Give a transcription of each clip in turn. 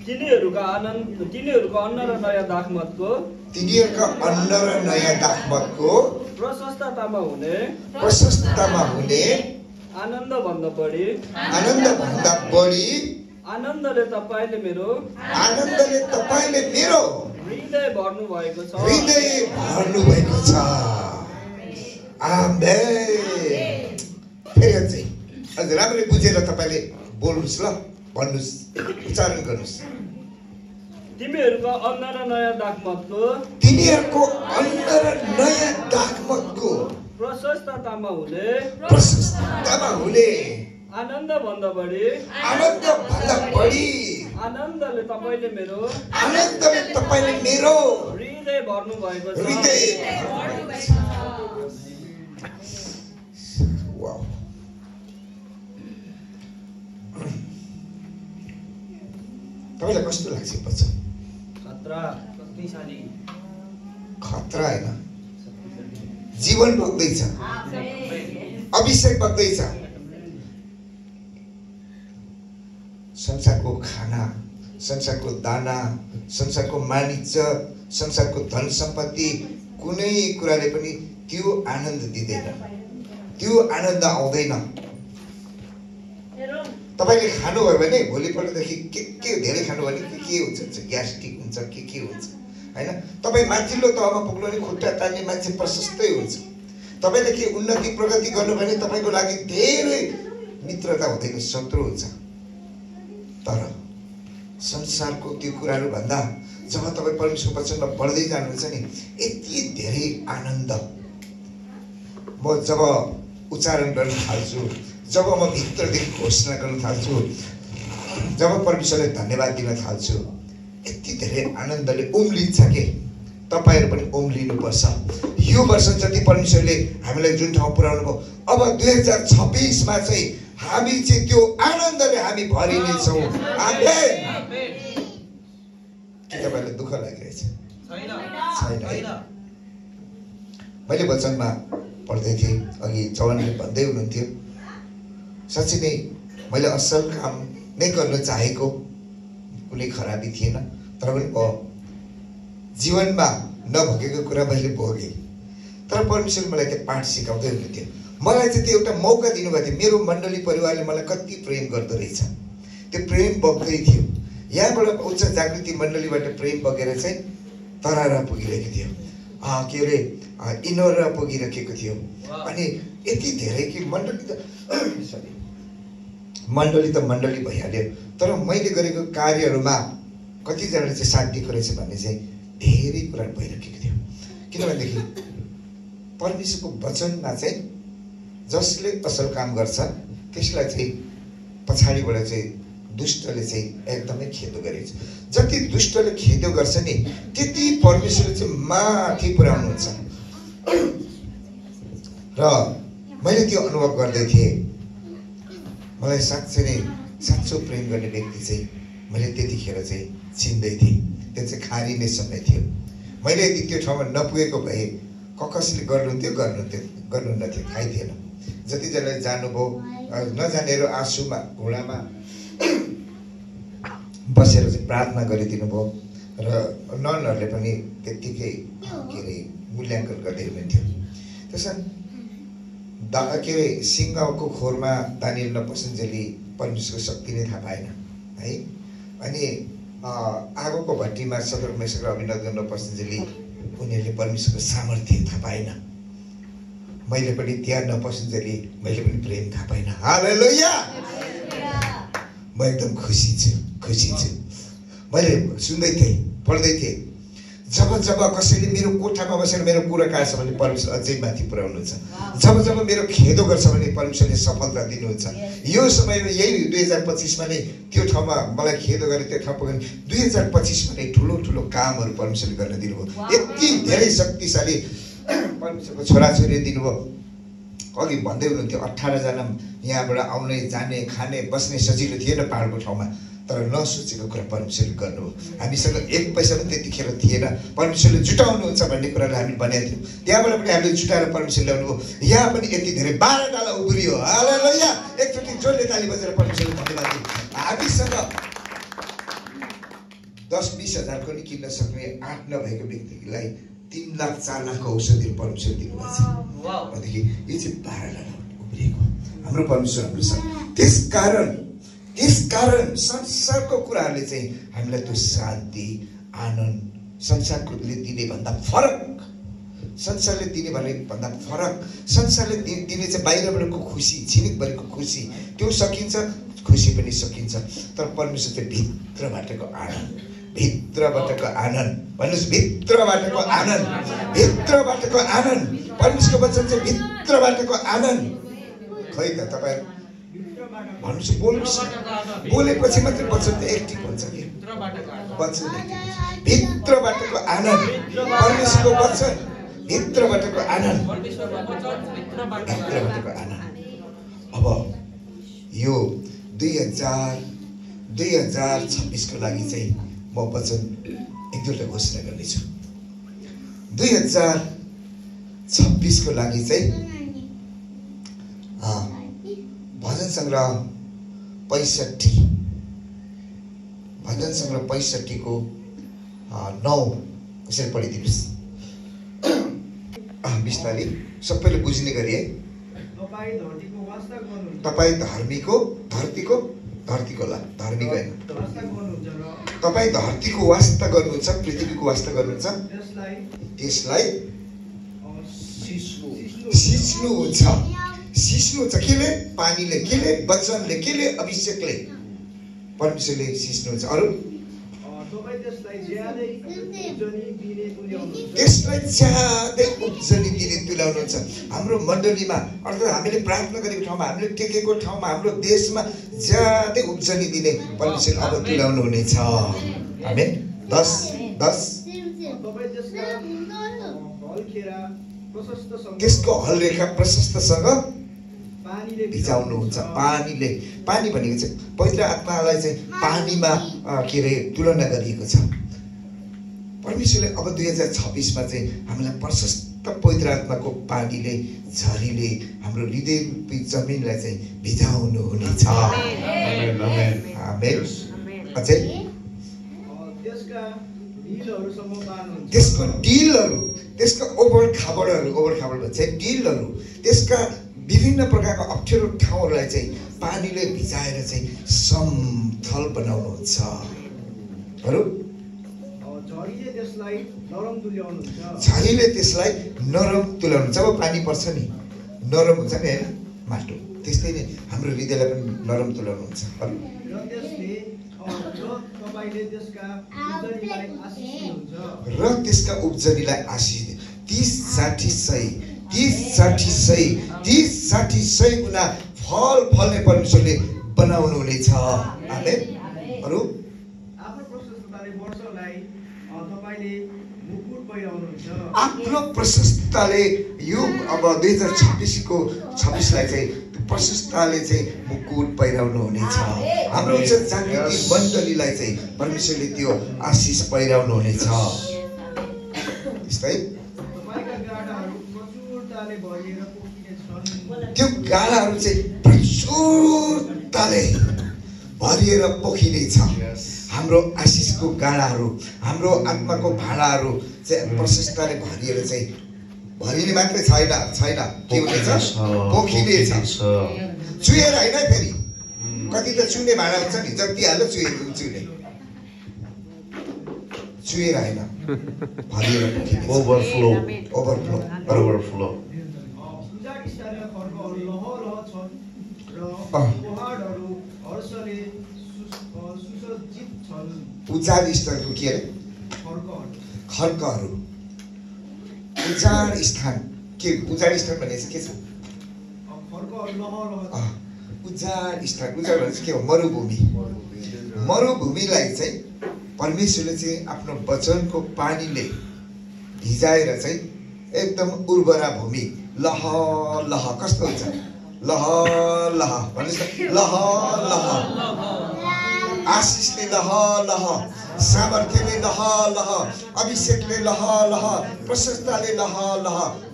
तिनीहरूका अन्न र नयाँ दाखमतको प्रशस्ततामा हुने आनन्द भन्दा बढी आनन्दले तपाईले मेरो हृदय भर्नु भएको छ। आमेन। फेरि चाहिँ अझ राम्ररी बुझेर तपाईले बोल्नुस् ल, भन्नुस्, उच्चारण गर्नुस्। तिमीहरूको अन्न र नयाँ दाखमतको प्रशस्ततामा हुने आनन्द भन्दा बढी आनन्दले तपाईले मेरो हृदय भर्नु भएको छ। वाउ। तपाईलाई कस्तो लाग्छ पछि? खतरा हैन, जीवन बग्दैछ, अभिषेक बग्दैछ। संसारको खाना, संसारको दाना, संसारको वाणिज्य, संसारको धन सम्पत्ति कुनै कुराले पनि त्यो आनन्द दिँदैन, त्यो आनन्द आउँदैन। तपाईले खानुभयो भने भोलिपल्टदेखि के धेरै खानु भने के हुन्छ, ग्यास्ट्रिक हुन्छ, के हुन्छ हैन। तपाई माथिल्लो तहमा पुग्नु भने खुट्टा तान्ने मान्छे प्रशस्तै हुन्छ। तपाईले के उन्नति प्रगति गर्नु भने तपाईको लागि धेरै मित्रता हुँदैन, शत्रु हुन्छ। तर संसारको त्यो कुराहरु भन्दा जब तपाई परमेश्वरको वचनमा बढ्दै जानुहुन्छ नि, यति धेरै आनन्द म जब उच्चारण गर्न थाल्छु, जब म भित्रदेखि घोषणा गर्न थाल्छु, जब परमेश्वरलाई धन्यवाद दिन थाल्छु, यति धेरै आनन्दले उम्लिन्छ के तपाईहरु पनि उम्लिनु पर्छ। यो वर्ष जति परमेश्वरले हामीलाई जुन ठाउँ पुर्याउनु भयो, अब 2026 मा चाहिँ हामी चाहिँ त्यो आनन्दले हामी भरिने छौं। आमेन। के तपाईलाई दुःख लागिरहेछ? छैन। मैले वचनमा पढ्दै थिएँ, अघि जवानले भन्दै हुनुहुन्थ्यो, साँच्चै नै मैले असल काम नै गर्न चाहेको, कुनै खराबी थिएन, तर पनि जीवनमा नभोगेको कुरा मैले भोगेँ। तर परमेश्वरले मलाई त्यो पाठ सिकाउँदै हुनुहुन्थ्यो। मलाई चाहिँ त्यो एउटा मौका दिनुभएको थियो। मेरो मण्डली परिवारले मलाई कति प्रेम गर्दो रहेछ, त्यो प्रेम बग्दै थियो। यहाँबाट उच्च जागृति मण्डलीबाट प्रेम बगेर चाहिँ तरारा पुगिरहेको थियो, के अरे इनोरा पुगिरहेको थियो। अनि यति धेरै कि मण्डली त मण्डली भइहाल्यो, तर मैले गरेको कार्यहरूमा कतिजनाले चाहिँ साथ दिएको रहेछ भन्ने चाहिँ धेरै कुरा भइरहेको थियो। किनभनेदेखि परमेश्वरको वचनमा चाहिँ जसले असल काम गर्छ त्यसलाई चाहिँ पछाडिबाट चाहिँ दुष्टले चाहिँ एकदमै खेदो गरेछ। जति दुष्टले खेदो गर्छ नि, त्यति परमेश्वरले चाहिँ माथि पुर्याउनुहुन्छ। र मैले त्यो अनुभव गर्दै थिएँ। मलाई साँच्चै नै साँचो प्रेम गर्ने व्यक्ति चाहिँ मैले त्यतिखेर चाहिँ चिन्दै थिएँ। त्यो चाहिँ खारिने समय थियो। मैले यदि त्यो ठाउँमा नपुगेको भए कसैले गर्नुहुन्थ्यो थाहै थिएन। जतिजनाले जानुभयो, नजानेर आँसुमा घोडामा बसेर चाहिँ प्रार्थना गरिदिनु भयो र ननहरूले पनि त्यत्तिकै के अरे मूल्याङ्कन गर्दै हुनुहुन्थ्यो। त्यसमा के अरे सिंहको खोरमा दानियल नपुसन्जेली परमेश्वरको शक्ति नै थाहा पाएन है। अनि आगोको भट्टीमा सदरक मेशक र अभिनगो नपुसन्जेली उनीहरूले परमेश्वरको सामर्थ्य थाहा पाएन। मैले पनि त्यहाँ नपुसन्जेली मैले पनि प्रेम थाहा पाएन। हालेलुया। म एकदम खुसी छु। मैले सुन्दै थिएँ, पढ्दै थिएँ, जब कसैले मेरो कोठामा बसेर मेरो कुरा काट्छ भने परमेश्वर अझै माथि पुर्याउनुहुन्छ। जब मेरो खेदो गर्छ भने परमेश्वरले सफलता दिनुहुन्छ। यो समयमा यही 2025 मा नै त्यो ठाउँमा मलाई खेदो गरे, त्यो ठाउँ पुग्यो। 2025 मा नै ठुलो कामहरू परमेश्वरले गर्न दिनुभयो। यति धेरै शक्तिशाली परमेश्वरको छोराछोरी दिनुभयो। अघि भन्दै हुनुहुन्थ्यो 18 जना यहाँबाट आउने जाने खाने बस्ने सजिलो थिएन पहाडको ठाउँमा, तर नसोचेको कुरा परमेश्वरले गर्नुभयो। हामीसँग एक पैसा पनि त्यतिखेर थिएन। परमेश्वरले जुटाउनुहुन्छ भन्ने कुरालाई हामी भनेका थियौँ। त्यहाँबाट पनि हामीले जुटाएर परमेश्वरले ल्याउनुभयो। यहाँ पनि यति धेरै 12 डाला उब्रियो। हालेलुया। एकचोटि जोडले ताली बजेर परमेश्वरले धन्यवाद दियौँ। हामीसँग 10-20 हजारको नि किन्न सक्ने 8 नभएको व्यक्तिलाई 3 लाख 4 लाखको औषधिहरू परमेश्वर दिनुभएको छ। भनेदेखि यो चाहिँ 12 लाख उब्रिएको हाम्रो परमेश्वर हाम्रो छ। त्यसकारण संसारको कुराहरूले चाहिँ हामीलाई त्यो शान्ति आनन्द संसारले दिने भन्दा फरक, संसारले दिने भन्दा फरक, संसारले दिने चाहिँ बाहिरबाटको खुसी, छिनिकभरिको खुसी त्यो सकिन्छ, खुसी पनि सकिन्छ, तर परमेश्वर चाहिँ भित्रबाटको आनन्द, भित्रबाटको आनन्द, भन्नुहोस् भित्रबाटको आनन्द, भित्रबाटको आनन्द, परमेश्वरको वचन चाहिँ भित्रबाटको आनन्द। खै त तपाईँ भन्नुहोस्, बोल्नुहोस्, बोलेपछि मात्रै वचन त एक्टिभ हुन्छ कि वचन भित्रबाटको आनन्द, परमेश्वरको वचन भित्रबाटको आनन्द, भित्रबाटको आनन्द। अब यो 2026 को लागि चाहिँ म वचन एक दुईवटा घोषणा गर्नेछु। 2026 को लागि चाहिँ भजन सङ्ग्रह 65 को 9 कसरी पढिदिनुहोस् बिस्तारै सबैले बुझ्ने गरी है। तपाईँ धर्मीको होइन, तपाईँ धरतीको वास्ता गर्नुहुन्छ, पृथ्वीको वास्ता गर्नुहुन्छ, त्यसलाई सिस्नुहुन्छ। केले? पानीले, केले? वचनले, केले? अभिषेकले, परमेश्वरले सिस्नुहुन्छ। अरू त्यसलाई ज्यादै उब्जनी दिने तुल्याउनुहुन्छ। हाम्रो मण्डलीमा अर्थात् हामीले प्रार्थना गरेको ठाउँमा, हामीले टेकेको ठाउँमा, हाम्रो देशमा ज्यादै उब्जनी दिने परमेश्वर अब तुल्याउनु हुनेछ। आमेन। 10 त्यसको हलरेखा प्रशस्तसँग भिजाउनुहुन्छ। पानीले, पानी भनेको चाहिँ पवित्र आत्मालाई चाहिँ पानीमा के अरे तुलना गरिएको छ। परमेश्वरले अब 2026 मा चाहिँ हामीलाई प्रशस्त पवित्र आत्माको पानीले, झरीले हाम्रो हृदय रूपी जमिनलाई चाहिँ भिजाउनु हुनेछ। आमेन। अझै त्यसको डिलहरू, त्यसका ओभर खाबडहरू चाहिँ डिलहरू, त्यसका विभिन्न प्रकारको अप्ठ्यारो ठाउँहरूलाई चाहिँ पानीले भिजाएर चाहिँ समथल बनाउनुहुन्छ। अरू झरीले त्यसलाई नरम तुल्याउनु। जब पानी पर्छ नि नरम हुन्छ नि होइन माटो, त्यस्तै नै हाम्रो हृदयलाई पनि नरम तुल्याउनुहुन्छ। र त्यसका उब्जनीलाई आशिष 30-60 गुना फल फल्ने परमेश्वरले बनाउनु हुनेछ। आमेन। अरू आफ्नो प्रशस्तताले यो अब 2026लाई चाहिँ प्रशस्तताले चाहिँ मुकुट पहिराउनु हुनेछ। हाम्रो जागृति मण्डलीलाई चाहिँ परमेश्वरले त्यो आशिष पहिराउनु हुनेछ। त्यस्तै त्यो गाडाहरू चाहिँ प्रचुरताले भरिएर पोखिनेछ। हाम्रो आशिषको गाडाहरू, हाम्रो आत्माको भाँडाहरू चाहिँ प्रशस्तताले भरिएर चाहिँ भरिने मात्रै छैन, के हुनेछ? पोखिनेछ। चुहेर होइन फेरि, कति त चुने भाँडा हुन्छ नि, जति हाल्यो चुने, चुहेर होइन, भरिएर पोखिनेछ। ओभरफ्लो। उजाड स्थलको के अरे? खर्कहरू। उजाड स्थान के? उजाड स्थान भनेको के छ? उजाड स्थान, उजाड भनेको के हो? मरुभूमि। मरुभूमिलाई चाहिँ परमेश्वरले चाहिँ आफ्नो वचनको पानीले भिजाएर चाहिँ एकदम उर्वरा भूमि, लह कस्तो हुन्छ? लह भन्नुहोस् न, लह आशिषले लह, सामर्थ्यले लह, अभिषेकले लह, प्रशस्तताले लह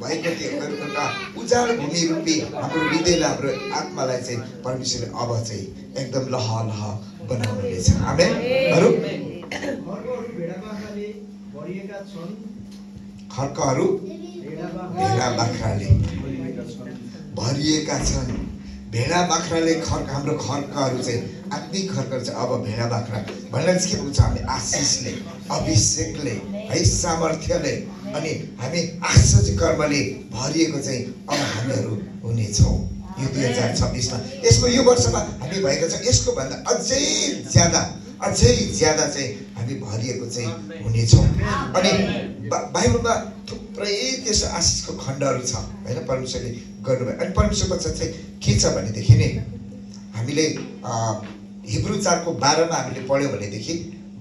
भएको त्यो एउटा उजाड भूमि रूपी हाम्रो हृदयलाई, हाम्रो आत्मालाई चाहिँ परमेश्वरले अब चाहिँ एकदम लह बनाउनु हुनेछ। आमेन। अरू भरिएका छन् खर्कहरू भेडा बाख्राले भरिएका छन्। भेडा बाख्राले खर्क हाम्रो खर्कहरू चाहिँ आत्मिक खर्कहरू चाहिँ अब भेडा बाख्रा भन्नाले चाहिँ के बुझ्छ हामीले आशिषले अभिषेकले है सामर्थ्यले अनि हामी आश्चर्य कर्मले भरिएको चाहिँ अब हामीहरू हुनेछौँ यो 2026मा। यसको यो वर्षमा हामी भएका छौँ यसको भन्दा अझै ज्यादा चाहिँ हामी भरिएको चाहिँ हुनेछौँ। अनि बाइबलमा थुप्रै त्यस्तो आशिषको खण्डहरू छ होइन परमेश्वरले गर्नुभयो। अनि परमेश्वरको चाहिँ के छ भनेदेखि नि हामीले हिब्रू 4:12 हामीले पढ्यौँ भनेदेखि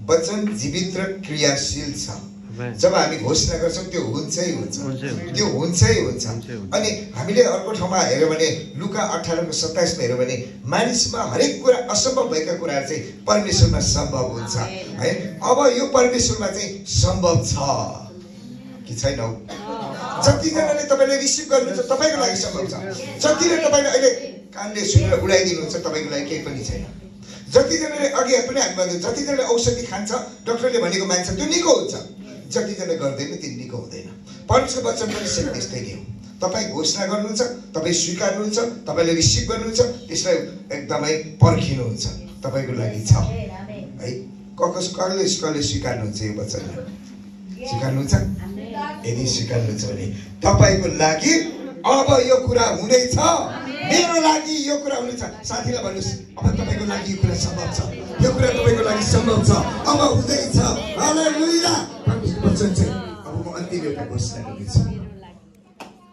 वचन जीवित र क्रियाशील छ। जब हामी घोषणा गर्छौँ त्यो हुन्छै हुन्छ। अनि हामीले अर्को ठाउँमा हेऱ्यौँ भने लुका 18:27 हेऱ्यौँ भने मानिसमा हरेक कुरा असम्भव भएका कुराहरू चाहिँ परमेश्वरमा सम्भव हुन्छ है। अब यो परमेश्वरमा चाहिँ सम्भव छ कि छैन हौ? जतिजनाले तपाईँले रिसिभ गर्नुहुन्छ तपाईँको लागि सम्भव छ। जतिले तपाईँले अहिले कानले सुनेर उडाइदिनुहुन्छ तपाईँको लागि केही पनि छैन। जतिजनाले अघि पनि हामी भन्दै जतिजनाले औषधि खान्छ डक्टरले भनेको मान्छ त्यो निको हुन्छ। जतिजना गर्दैन त्यो निको हुँदैन। परमेश्वरको वचन पनि सेम त्यस्तै नै हो। तपाईँ घोषणा गर्नुहुन्छ, तपाईँ स्वीकार्नुहुन्छ, तपाईँले रिसिभ गर्नुहुन्छ, त्यसलाई एकदमै पर्खिनुहुन्छ तपाईँको लागि छ है। कसले स्वीकार्नुहुन्छ यो वचनलाई? स्वीकार्नुहुन्छ? यदि स्वीकार्नुहुन्छ भने तपाईँको लागि अब यो कुरा हुनेछ। मेरो लागि यो कुरा हुनेछ। साथीलाई भन्नुहोस् अब तपाईँको लागि यो कुरा सम्भव छ। यो कुरा तपाईँको लागि सम्भव छ। अब हुँदैछ। हालेलुया। वचन चाहिँ अब म अन्तिम एउटा घोषणा गर्दैछु।